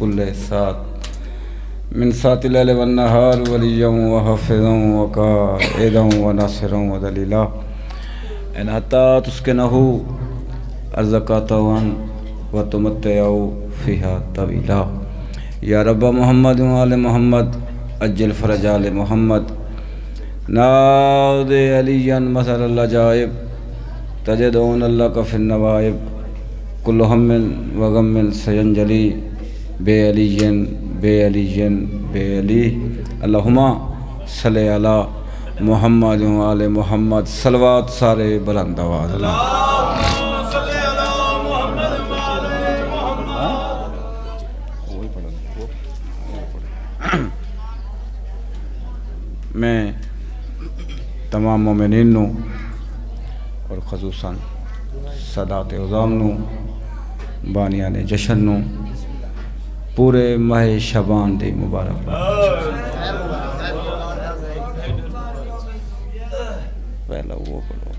कुल्ले सात मिन सातिल लैल वन नहार वलिय्यम व हाफिज़म व काइदम व नासिरम व दलीला इन हत्ता तुस्किनहु अर्ज़क़तवन व तुमत्तिउ फ़ीहा तवीला। या रब्ब मोहम्मद व आले मोहम्मद अज्जिल फ़रज आले मोहम्मद नादे अलियन मसल अजाइब तजदून अल्लाह का फिन नवाइब कुल्लु हम्मिन व गम्मिन सयंजली बे अली अल्लाहुम्मा सल्ले अला मोहम्मद व आले मोहम्मद। सलवात सारे बुलंद आवाज़ मैं तमाम मोमिनीन नू और खसूसन सदात उज़ाम नू बानिया ने जशन नू पूरे माह शबान दी मुबारक। पहला वो पढ़ो।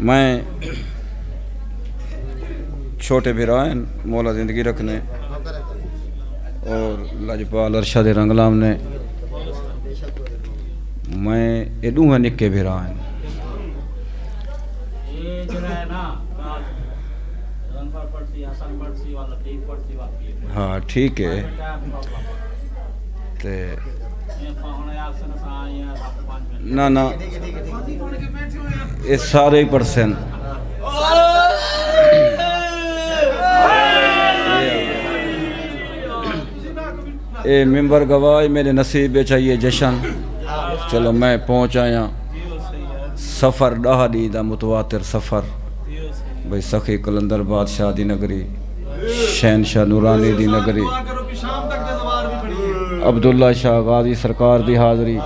मैं छोटे बिरान मौला ज़िंदगी रखने और लजपाल अरशद रंगलाम ने मैं एडू है निके बिरान हाँ ठीक है ते ना ना ये सारे ही परसेंट ये मेंबर गवाह मेरे नसीब में चाहिए जशन। चलो मैं पहुँच आया सफ़र 10 डी दा मुतवातिर सफ़र भाई सखी कलंदर बादशाह दी नगरी शहनशाह नूरानी दी नगरी अब्दुल्ला शाह गाजी सरकार दी हाज़री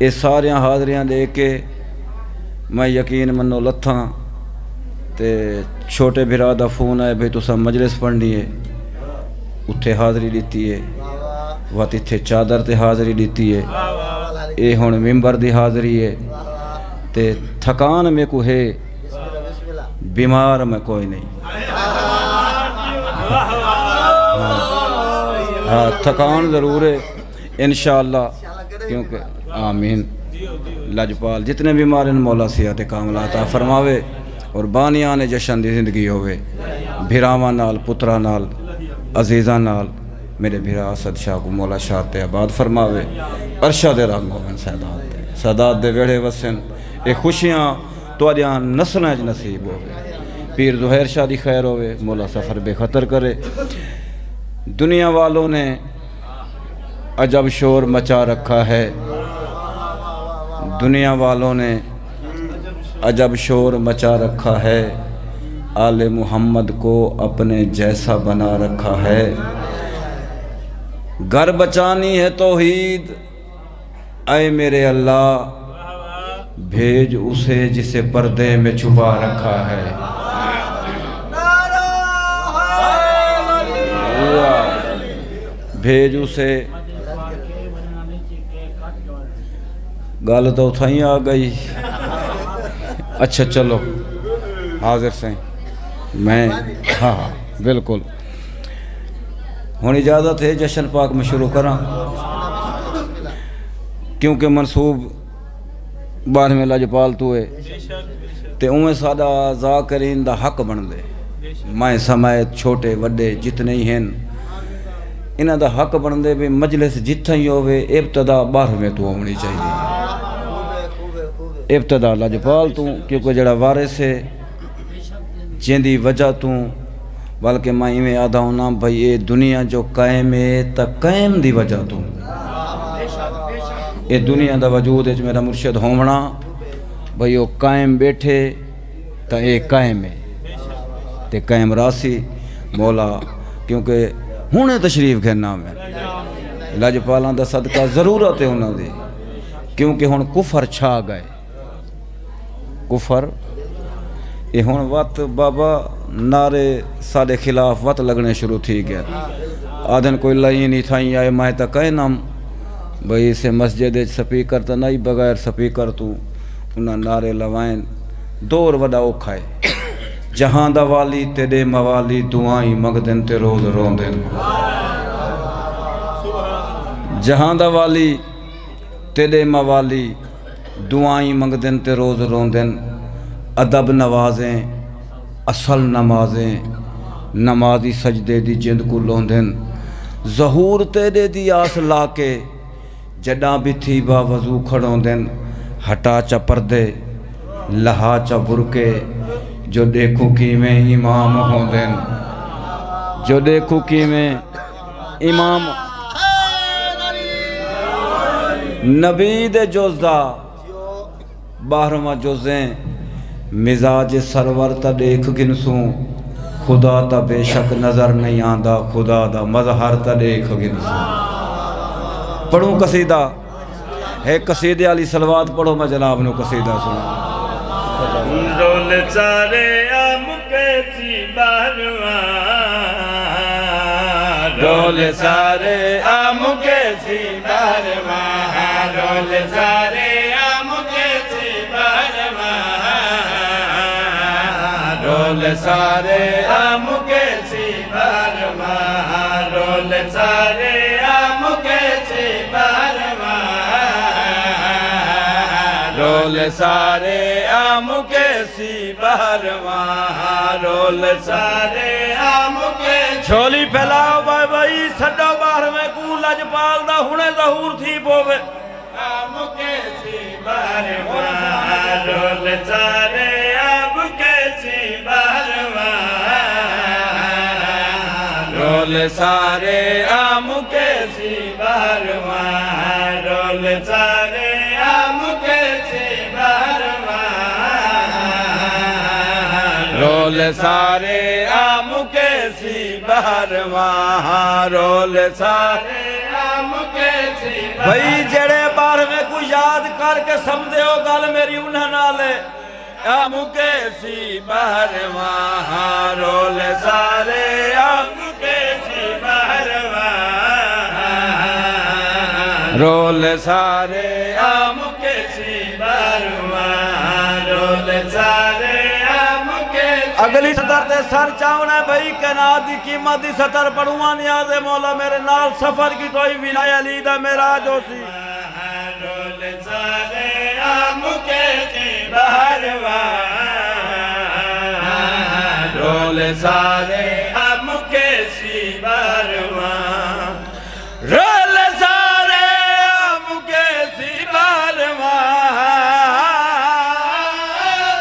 ये सारियां हाज़रियां दे के मैं यकीन मनो लत्था ते छोटे बिरा दा फोन आए भाई तुसा मजलिस पढ़नी है उत्थे हाज़री दी है वत इत्थे चादर ते हाज़री दी है ये हुण मिंबर दी हाज़री है ते थकान में को है बीमार में कोई नहीं। हाँ थकान ज़रूर है इंशाअल्लाह क्योंकि आमीन लजपाल जितने बीमार इन मौला सिहत कामला अता फरमावे और बानिया ने जशन दी जिंदगी होवे भिरावां नाल पुत्रा नाल अजीज़ा नाल मेरे भिरा असद शाह को मौला शाह ते आबाद फरमावे अरशद रंग होवन सदात दे वेड़े वसन ये खुशियाँ तुहाडियां नस्लां च नसीब होवे पीर ज़ुहैर शाह दी खैर होवे मौला सफ़र बेखतर करे। दुनिया वालों ने अजब शोर मचा रखा है दुनिया वालों ने अजब शोर मचा रखा है आले मोहम्मद को अपने जैसा बना रखा है। घर बचानी है तौहीद ऐ मेरे अल्लाह भेज उसे जिसे पर्दे में छुपा रखा है। भेज उसे गल तो उठाई आ गई। अच्छा चलो हाजिर से मैं हाँ बिल्कुल हुण इजाज़त है जशन पाक में शुरू करा क्योंकि मनसूब 12वें लजपाल तू है ते उमें साडा ज़ाकिरीन दा हक बनदे मैं समायत छोटे वड्डे जितने ही हैं इन्हां दा हक बनदे भी मजलिस जिथे ही होवे इब्तदा 12वें तू होनी चाहिए इब्तदा लजपाल तू क्योंकि जड़ा वारिस है जिंदी वजह तू बल्कि मैं इवें आदा होना भाई ये दुनिया जो कायम है तो कायम दी वजह तू ये दुनिया दा वजूद है मेरा मुर्शिद होवना भाई वो कायम बैठे तो ये कायम है ते कायम रासी मौला क्योंकि हुणे तशरीफ घेना मैं लजपालां दा सदका ज़रूरत है उन्होंने क्योंकि हुण कुफर छा गए कुफर ये हुण वत बाबा नारे साढ़े खिलाफ वत लगने शुरू थी गया आदन कोई लई नहीं थाई आए मैं तो कह नाम भाई इसे मस्जिद स्पीकर तो नहीं बगैर स्पीकर तू उन्हें नारे लवाइन दौर वड़ा औखा है जहां दा वाली तेरे मवाली दुआई मंगदन ते रोज़ रोंदन। जहां दा वाली तेरे मवाली दुआई मंगदन ते रोज़ रोंदन। अदब नवाजें असल नमाजें नमाजी सजदे दी जिंद को लोंदन। ज़हूर तेरे दी आस लाके जडा भी थी बा वजू खड़ोंदन। हटा चा पर्दे लहा चा बुरके जो देखूं कि में इमाम होंदन। जो देखूं कि में इमाम नबी दे जोज़ा 12वां जोज़ें मिजाज सरवर ता देख गिनसूं। खुदा ता बेशक नज़र नहीं आंदा खुदा दा मज़हर ता देख गिनसूं। पढ़ूं कसीदा है कसीदे वाली सलवात पढ़ो मैं जनाब नो कसीदा सुना। डोल सारे आम के सी बारवा डोल सारे आम के सी बारवा डोल सारे आम के सी बारवा डोल सारे आम के सी बारवा डोल सारे आम के सी बारवा डोल सारे आम के सी बारवा डोल सारे आम के छोली फैलाओ भाई भाई सड्डो 12वें कू लजपाल दा हुणे ज़हूर थी पोवे आम के सी बारवा डोल सारे आम के सी बारवा डोल सारे आम के सी बारवा डोल सारे आम के सी बारवा डोल सारे आम के सी बारवा डोल सारे आम के सी भाई जेड़े 12वें को याद करके समझे हो गल मेरी उन्हें नाले आम के सी बारवा डोल सारे आम के सी बारवा रोल सारे आम के सी बारवा रोल सारे आम के अगली सतर ते सर चावना भाई कनात दी कीमत दी सतर पढ़ुआ नियाज़ मौला मेरे नाल सफर की तोई विलाय अली दा मेराज होसी रोल सारे आम के सी बारवा रोल सारे आम के सी बारवा रोल सारे आम के सी बारवा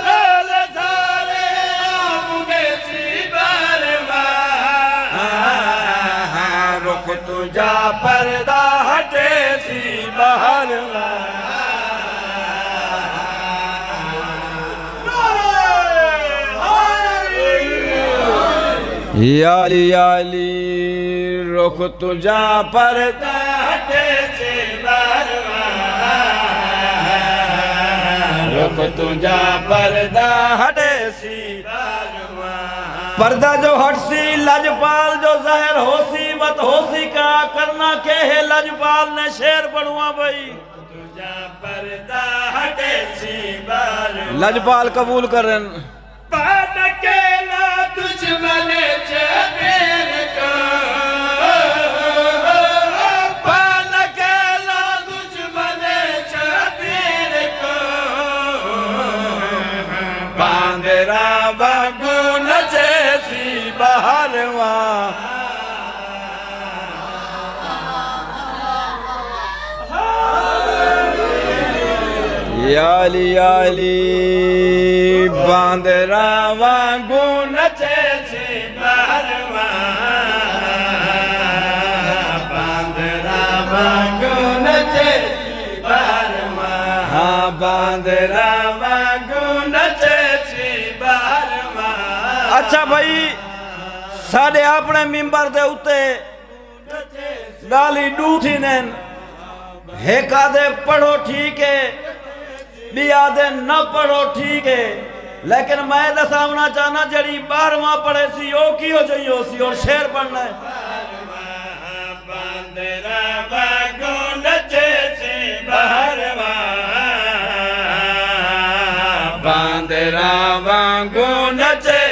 रोल सारे आम के सी बारवा रुख तुझा पर्दा हटे सी बारवा याली रुख तुझा पर्दा हटे से बारवा रुख तुझा पर्दा हटे सी बारवा पर्दा जो हटसी लजपाल जो जहर होसी मत होसी का करना के है लजपाल ने शेर पढ़ुआ भाई तुझा पर्दा हटे सी बारवा लजपाल कबूल करन पान के ला दुश्मन चबेर को पान के ला दुश्मन चबेर को बांदरा बागु नचे सी बहरवा याली याली बांदरा वांगू नचे सी बहरवा बांदरा वांगू नचे सी बहरवा हाँ बांदरा वांगू नचे सी बहरवा। अच्छा भाई साढ़े अपने मिंबर दे उत्ते गाली डूठी ने एक आधे पढ़ो ठीक है भी आदे न पढ़ो ठीक है लेकिन मैं दसावना चाहना जड़ी 12वां पढ़े सी ओ की हो जाइयो सी और शेर पढ़ना है बांदरा बागो नचे सी बहरवा बांदरा बागो नचे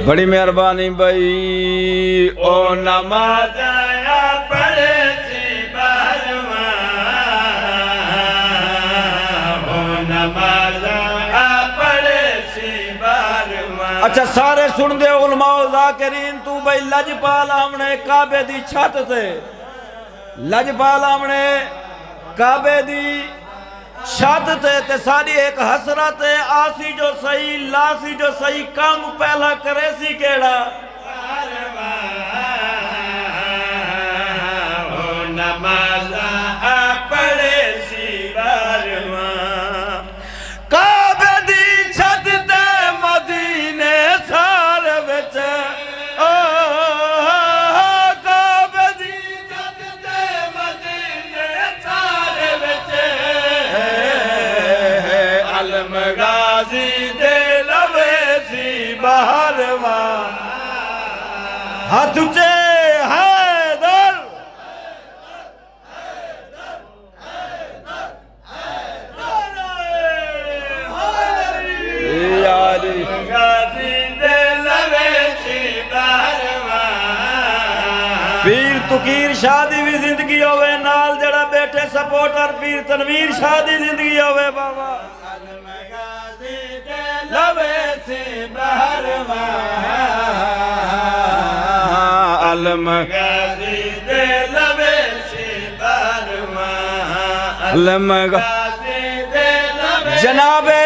बड़ी मेहरबानी भाई ओ नमाज पढ़े सी बारवा ओ नमाज पढ़े सी बारवा। अच्छा सारे सुन दे उलमाओ ज़ाकिरीन तू भाई लजपाल आमने काबे दी छत ते लजपाल आमने काबे दी छत ते सारी एक हसरत है आसी जो सही लासी जो सही काम पहला करे सी केड़ा नमाज पढ़े सी बारवा काबे दी छत ते मदीने सार विच काबे दी छत ते मदीने सार विच अलम गाजी दे लवे सी बारवा हाथ उचे हैदर गाजी दे लवे सी बारवा। पीर तुकीर शादी भी जिंदगी होवे नाल जड़ा बैठे सपोर्टर पीर तनवीर शादी जिंदगी होवे बाबा लवे से बहरवा अलम गाजी दे लवे से बहरवा अलम गाजी दे लवे। जनाबे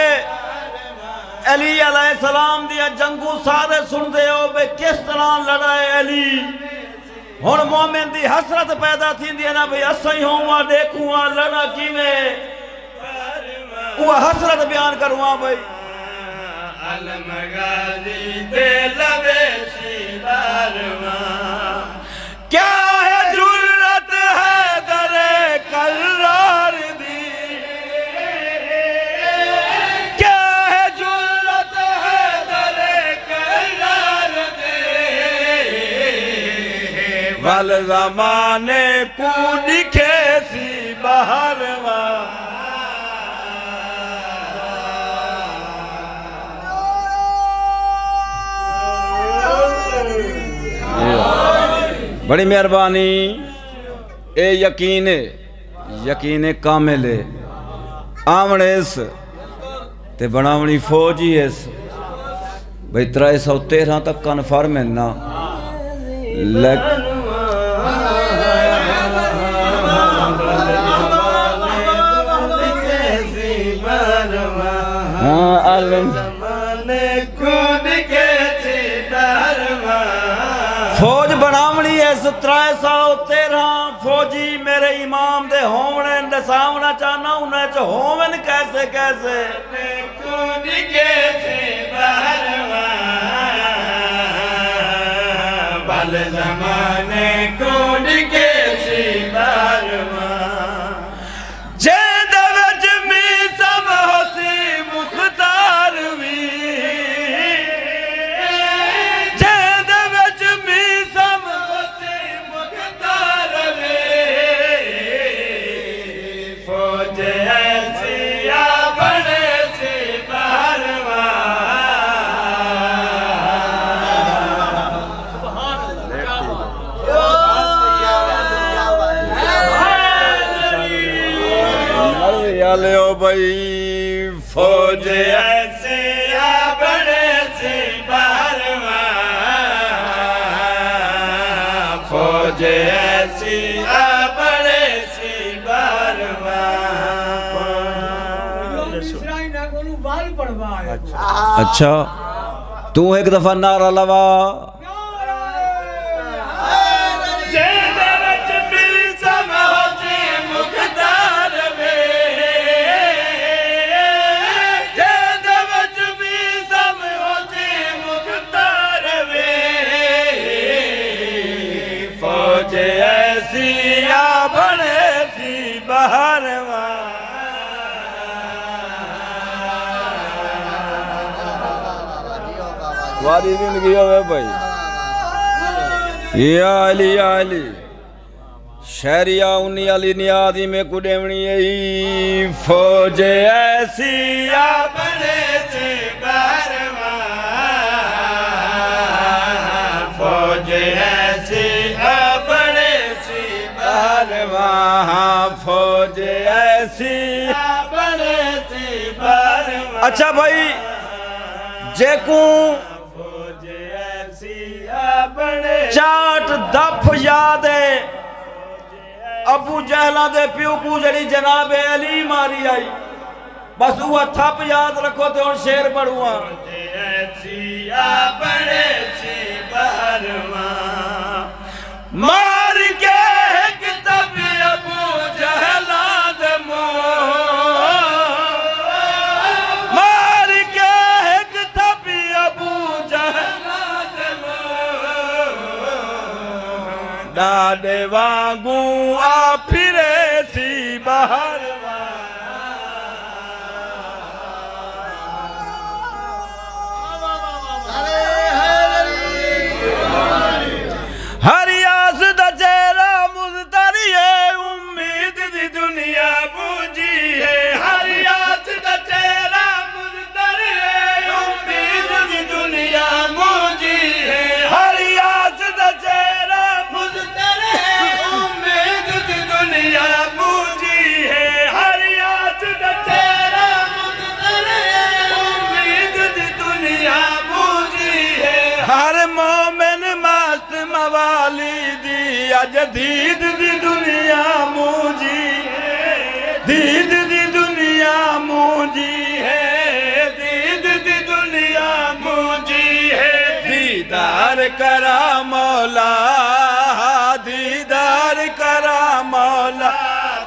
अली अलैहिस्सलाम दिया जंगू सारे सुनते हो बे किस तरह लड़ाए अली हुण मोमिन दी हसरत पैदा थींदी है ना भाई असां ही होवां देखूं लड़ा किवें वो हसरत बयान करूँ भाई अलम गाजी दे लवे सी बारवा क्या है जुर्रत है दरे करार दी क्या है जुर्रत है दरे करार दे वल ज़माने को दिखे सी बहरवा बड़ी मेहरबानी ए यकीन कामिल आमने इस ते बनावनी फौज ही इस भाई 313 तक कन्फर्म है ना फौज बनावनी इस 313 फौजी मेरे इमाम दे होवने दसावना चाहना उन्हें च होवन कैसे कैसे बल ज़माने को डिगे सी बारवा जेद विच मीसम होसी मुख्तार वी जेद विच मीसम होसी मुख्तार वी फौज ऐसी आ बड़े सी बारवा लियो भाई फौज ऐसे आ बड़े से बारवा फौज ऐसी आ बड़े से बारवा। अच्छा तू एक दफा नारा लवा ऐसी आ बड़े सी बहरवा वादी जिंदगी होवे भाई या अली शहरिया उन्नी अली नियादी में कुडेवनी फौज ऐसी अपने से बहरवा फौज ऐसी अपने से बहरवा फौज ऐसी अपने से बहरवा। अच्छा भाई जेकू चाट दफ याद है अबू जहला दे प्यू को जड़ी जनाब अली मारी आई बस वो थप याद रखो तो शेर पढ़ुआ मार के एक तब अबू जहला दे मार के एक तब अबू जहला दे डाडे वांगू आ फिरे सी बाहर हरियास दा चेहरा मुज़तरिए उम्मीद दी दुनिया बूझी है हरियास दा चेहरा मुज़तरिए उम्मीद दी दुनिया बूझी है हरियास दा चेहरा मुज़तरिए उम्मीद दी दुनिया बूझी है हरियास दा चेहरा मुज़तरिए उम्मीद दी दुनिया बूझी है हर मोमिन मस्त मवाली दी अज दीद दी दुनिया मूजी है दीद दी दुनिया मूजी है दीद दी दुनिया मूजी है दीदार करा मौला दीदार करा मौला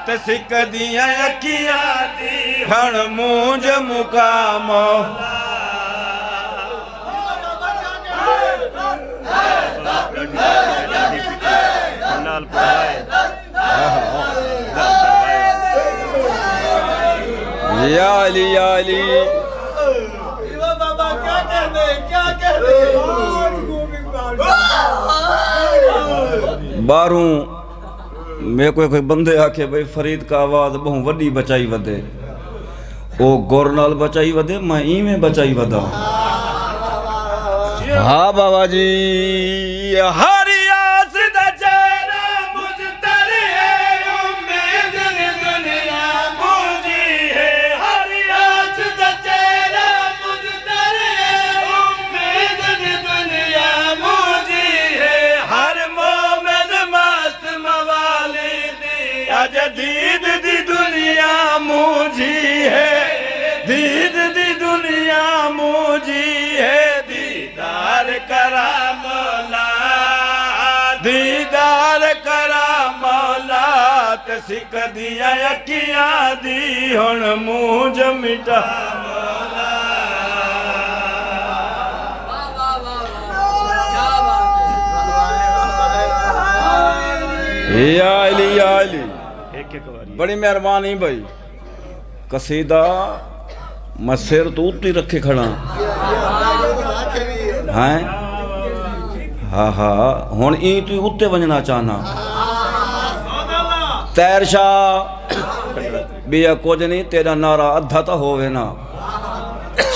ते सिक दिया अखियां दी हण मूंज मुका मौला या अली बाबा क्या कहते बारू मेरे को कोई बंदे आखे भाई फरीद का आवाज बहु वड्डी बचाई वदे ओ गौर नाल बचाई वदे मैं इवें बचाई वदा हाँ बाबा जी हरियास दा चेहरा मुज़तरिए उम्मीद दी दुनिया बूझी है हरियास दा चेहरा मुज़तरिए उम्मीद दी दुनिया बूझी है हर मोमिन मस्त मवाली दी अज दीद दी दुनिया मूझी है दीद दी दुनिया मूझी है दीदार करा मौला दीदार करा मौला ते सिक दिया अखियां दी हुण मूंझ मिटा मौला या अली बड़ी मेहरबानी भाई कसीदा मैं सिर तो उत्ती रखे खड़ा हैं हाँ हाँ हुण ई तू उत्ते वजना चाहना तैर शाह बिया कुछ नहीं तेरा नारा अद्धा तो होवे ना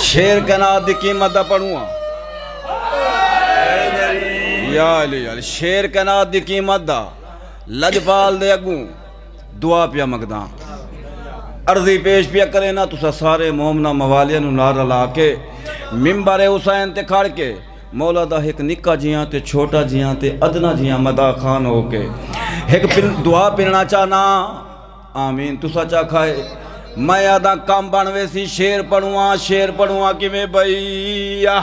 शेर के ना दी कीमत पढ़ूआ या अली शेर के ना दी कीमत दा लजपाल दे अगू दुआ पिया मंगदा अर्जी पेश पिया करे ना तुसा सारे मोमना मवालिया नारा ला के मिंबर हुसैन ते खड़ के मौला दा एक निक्का जियां ते छोटा जियां ते अदना जियां मदा खान हो के एक दुआ पिलना चाहना आमीन तुसा चा खाए मैं आदा काम बनवे सी शेर पढ़ुआ किवें बई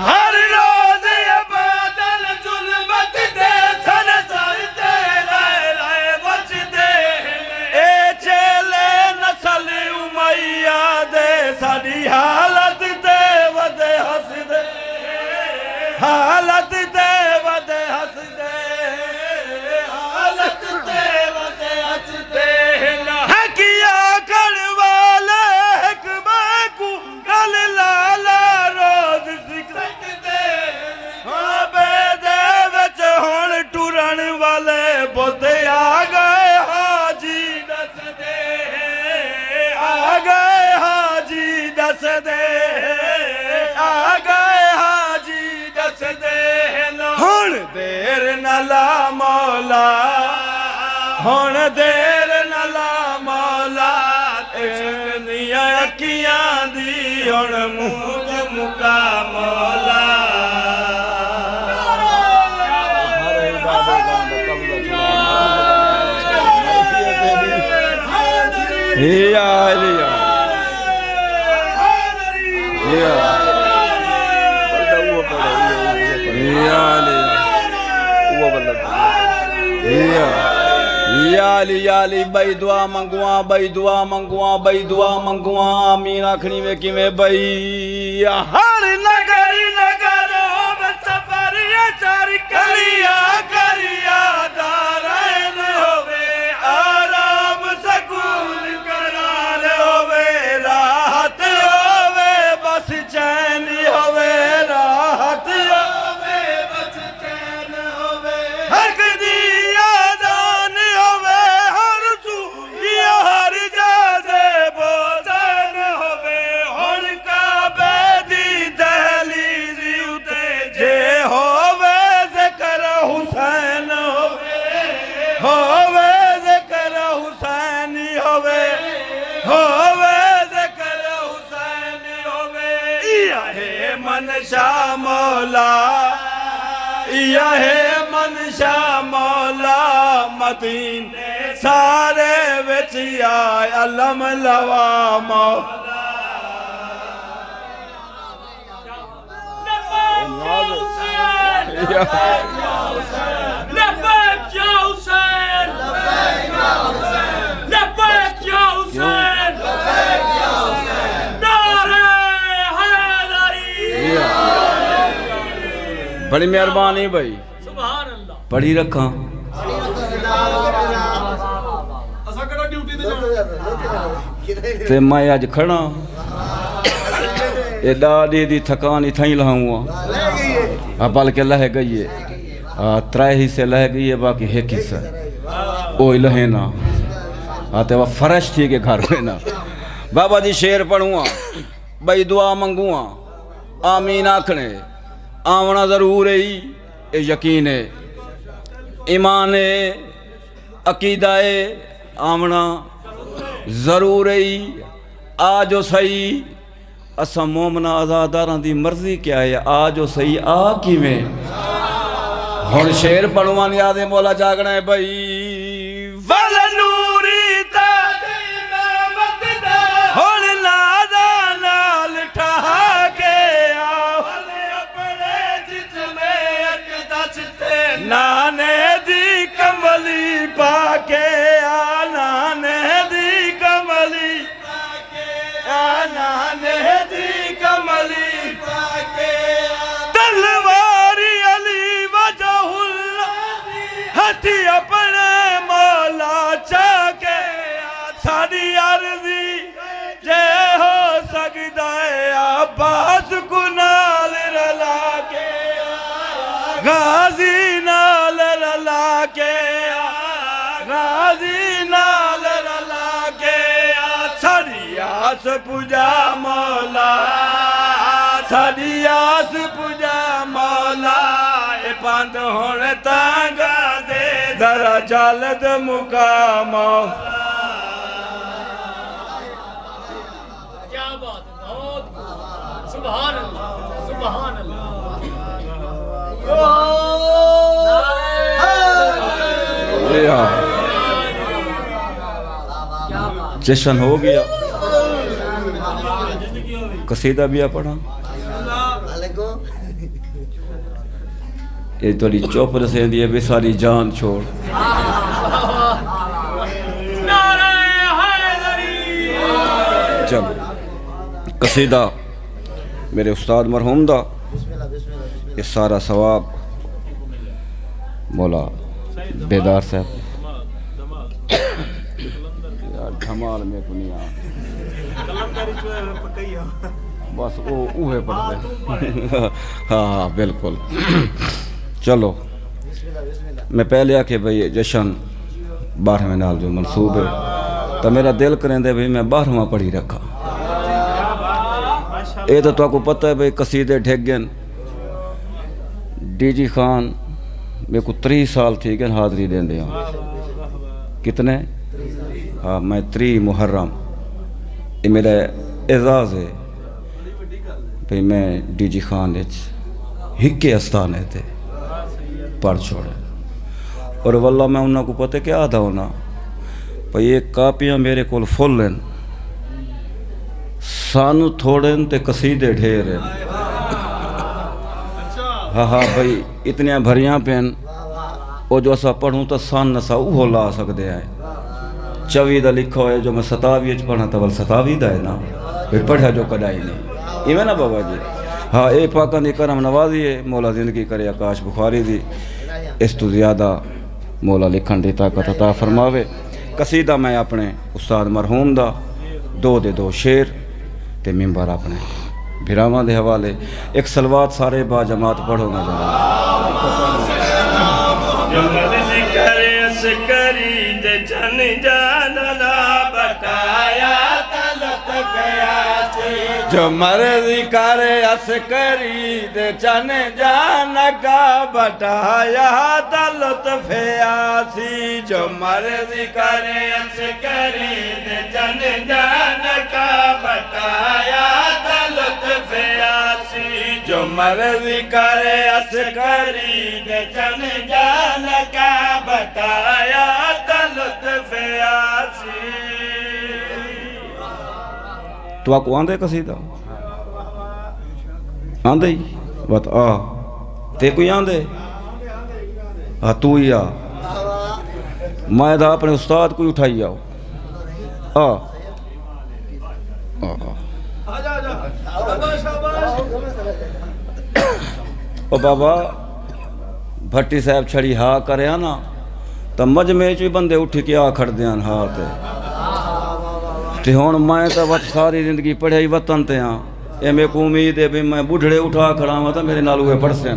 हर रोज बादल जुल्मत दे थन सरते लाए बचदे ए चेले नस्ल उमैया दे साडी हालत ते वदे हसदे हालत ते वदे हसदे हालत ते वदे हसदे ना किया हुण देर न ला मौला दिया अखियां दी हुण मूंह मुका मौला या लिया याली बई दुआ मंगुआ बई दुआ मंगुआ बई दुआ मंगुआ आमीन आखनी में किवें बई हर नगर नगर सफर चर करिया करिया दारैन होवे आराम सकून करार होवे राहत होवे बस चैन होवे राहत होवे बस चैन होवे हक दी आजान होवे हर सू हर जादे बोझन होवे हुण काबे दी दहलीज उते जे होवे ज़िक्र हुसैन होवे ज़िक्र हुसैन होवे ज़िक्र हुसैन होवे यहे मनशा मौला यहे मनशा मौला मदीने सारे विच आए अलम लवा मौला बड़ी मेहरबानी भाई पढ़ी रखा ते मैं अज खड़ा ये दादी दी थकान इथाई लहाऊँ बल्कि लह गई है त्रै हिस्से लह गई है बाकी एक हिस्सा ओ लहे ना ते वह फर्श थी के घर में ना बाबा जी शेर पढ़ूँ बई दुआ मंगूँ आमीन आखने आवना जरूर है ये यकीन है ईमान है अकीदा है आवना जरूर है आ जो सही असा मोमना आजादारा दी मर्जी क्या है आ जो सही आ किवें हुण शेर पढ़वान याद है मौला जागना है भाई वल नूरी हुण नादा नाल ठहा के नाने दी कमली पाके नाने दी कमली नाने दी कमली पाके तलवारी अली वजहुल्लाह हथी अपने मौला चाके साडी अर्जी जे हो सकदा है अब्बास को नाल रला के गाजी नाल रला के गाजी नाल रला के साडी आस पूजा मौला साडी आस पूजा मौला ए पंध हुण तांगा दे जरा जल्द मुकाम क्या बात है बहुत सुभान अल्लाह सुभान अल्लाह जश्न हो गया कसीदा भी पढ़ा ये थोड़ी चुप रसे दी है सारी जान छोड़ चल कसीदा मेरे उस्ताद मरहूम दा ये सारा सवाब मौला बेदार साहब यार धमाल में दुनिया बस वो उहे पढ़ते हाँ बिल्कुल चलो मैं पहले आके भाई जशन 12वें नाल जो मनसूब है तो मेरा दिल करेंदे भाई मैं 12वां पढ़ी रखा ये तो तुमको पता है भाई कसीदे ढेग गए डीजी खान मेरे को 30 साल थी गए हाजरी देंदे कितने? हाँ मैं 3 मुहर्रम, ये मेरा एजाज़ है भाई। मैं DG खान हिक्के आस्थाने थे पढ़ छोड़े, और वल्ला मैं उन्होंने को पता क्या था होना भाई, ये कापियाँ मेरे को फुल हैं, सानू थोड़े ते कसीदे ढेर हैं। हाँ हाँ भाई, इतनिया भरियाँ पेन वो जो असा पढ़ूँ तो सन असा वो ला सकते हैं। 24 का लिखा है जो मैं 27 पढ़ा तो वल 27 है ना भाई, पढ़ा जो कदाई नहीं इवें ना बाबा जी। हाँ ये पाकन की करम नवाजी है, मौला जिंदगी करे आकाश बुखारी दी, इस तो ज़्यादा मौला लिखण की ताकत अता फरमावे। कसीदा मैं अपने उस्ताद मरहूम दा 2 शेर ते मिंबर अपने भिरावां दे हवाले। एक सलवात सारे बा जमात पढ़ो ना जरा। जो मर्जी करे अस्करी दे जन जानना बताया तलत प्यासी, जो मर्जी करे अस्करी दे जन जान का बताया तलत प्यासी, जो मर्जी करे अस्करी दे जन जान का बताया तलत प्यासी, जो मर्जी करे अस्करी दे जन जान का बताया तलत प्यासी। तो आपको आंदे कसीदा? आंदे ही बत आ ते कोई आंदे? हाँ तू ही आ, मैं था अपने उस्ताद को उठाई आओ। आ ओ बाबा भट्टी साहब छड़ी हा करे ना तो मजमे च भी बंदे उठ के आ खड़दे हैं हा ते हुण मैं तो बस सारी जिंदगी पढ़ाई वतन ते हाँ, ये मेरे को उम्मीद है भी मैं बुढ़ड़े उठा खड़ा हुआ तो मेरे नाल हुए पढ़से।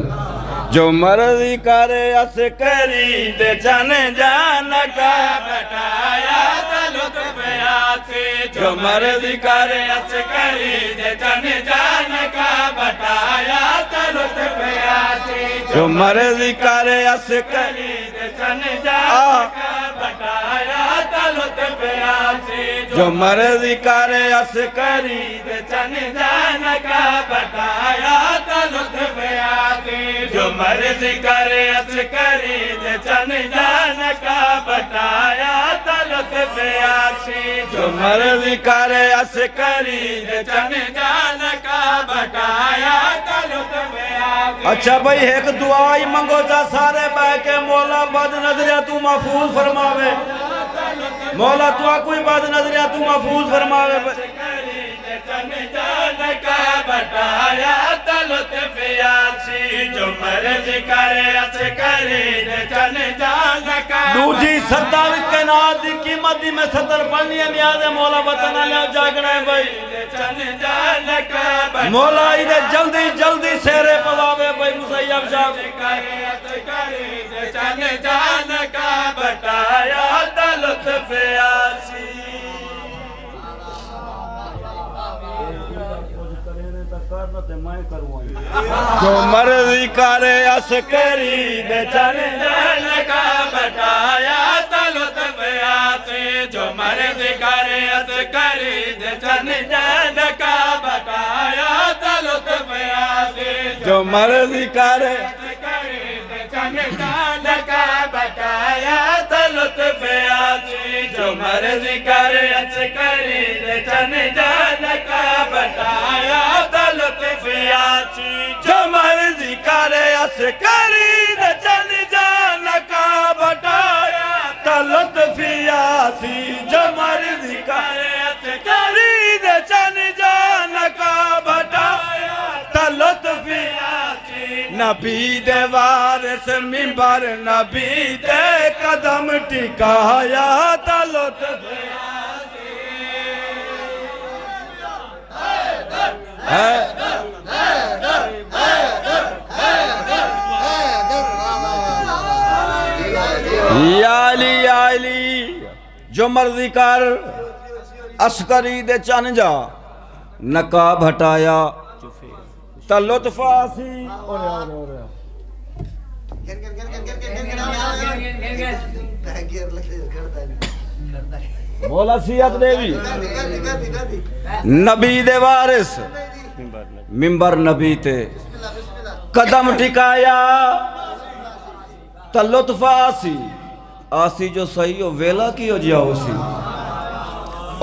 जो मर्जी करे अस्करी दे जन जान का बताया तलत प्यासी, जो मर्जी करे अस्करी दे जन जान का बताया तलत प्यासी, जो मर्जी करे अस्करी दे जन जान का बताया तलत प्यासी, जो मर्जी करे अस्करी दे जन जान का बताया तलत प्यासी, जो मर्जी करे अस्करी दे जन जान का बताया तलत प्यासी, जो मर्जी करे अस्करी दे जन जान का बताया तलत प्यासी। अच्छा भाई एक दुआ ही मंगो चा सारे बह के, मौला बद नजरिया तू महफूज फरमावे, मौला तू कोई बद नजरिया तू महफूज फरमावे। बताया तलत प्यासी, जो मर्जी करे अस्करी दे जन जान का। दूजी 70 कैनात की कीमत दी मैं 70 पढ़नी है नियाज़ मौला बताना ले जागना है भाई। जन जान का मौला इधर जल्दी जल्दी शेरे पवावे भाई मुसैयब साहब। अस्करी दे जन जान का बताया तलत प्यासी। जो मर्जी करे अस्करी दे जन जान का बताया तलत प्यासी, जो मर्जी करे अस्करी दे जन जान का बताया तलत प्यासी, जो मर्जी करे अस्करी दे जन जान का बताया तलत प्यासी, जो मर्जी करे अस्करी दे जन जान का बताया तलत प्यासी, जो मर्जी करे अस्करी दे जन जान का बताया तलत प्यासी, जो मर्जी करे अस्करी दे जन जान का बताया तलत प्यासी। नबी दे वारिस मिंबर नबी दे कदम टिकाया तलत प्यासी। याली जो मर्जी कर अस्करी दे चन जा नकाब हटाया तलत फासी। मौला सियत देवी नबी दे वारिस मिंबर नबी ते कदम टिकाया त लुत्फ आसी आसी जो सही हो वेला की हो जिया होसी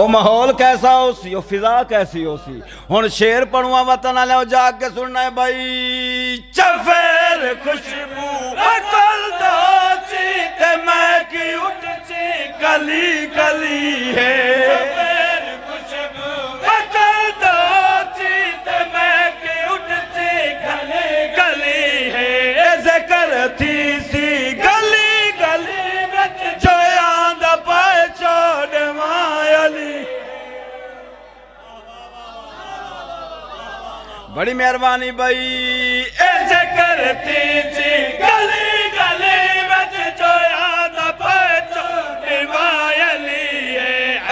ओ माहौल कैसा होसी ओ फिजा कैसी होसी हुन शेर पढ़ुआ वतन आले जाग के सुनना है भाई चफेर खुशबू अकल दोची ते मैं की उठ ची गली गली है चफेर खुशबू अकल दोची ते मैं की उठ ची गली गली है ऐसे करती सी गली गली विच जो आंद पाए छोड़ मायली बड़ी मेहरबानी भाई ऐसे करती थी गली गली विच जो आंद पाए छोड़ मायली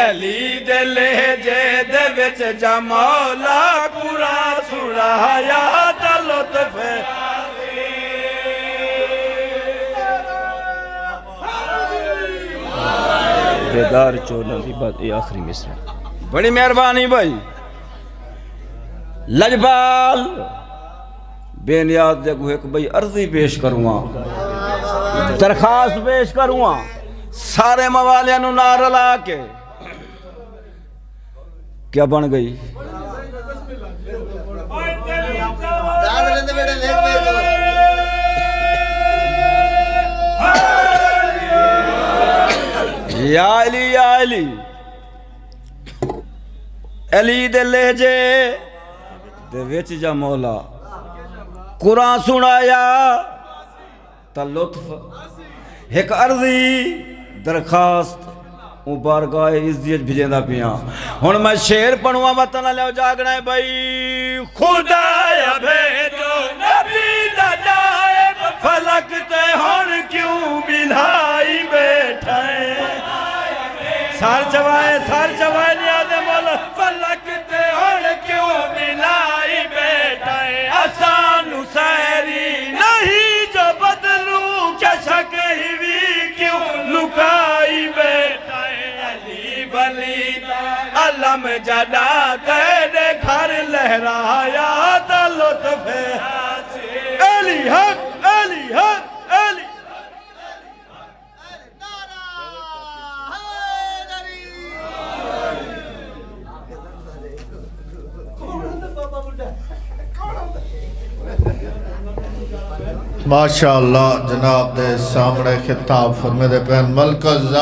अली दे लहजे दे विच जा मौला कुरान सुनाया ता लुत्फ बेदार चोला की बात ये आखिरी मिसरा बड़ी मेहरबानी भाई लजपाल बेनियाज जगह एक भाई अर्जी पेश करूँगा दरखास्त पेश करूँगा सारे मवालिया नु नार ला के क्या बन गई या अली अली दे लहजे दे विच जा मौला कुरान सुनाया ता लुत्फ एक अर्जी दरखास्त बारगाह इज्जत भिजेंदा पिया हुन मैं शेर पढ़ुआ वतन ले जागना है भाई खुदाया भेजो नबी दा नायब फलक ते हुन क्यों बिलाई बैठे सर चवाए नियाज़ मौला फलक ते हुन क्यों बिलाई बैठे आसानु सैरी नहीं जो बदलू क्या शक ही भी क्यों लुकाई बैठे अली वली अलम जदा तेरे घर लहराया ता लुत्फ अली हक अली हक अली माशाअल्लाह जनाब दे सामने खिताब फरमाते पैन मलकज़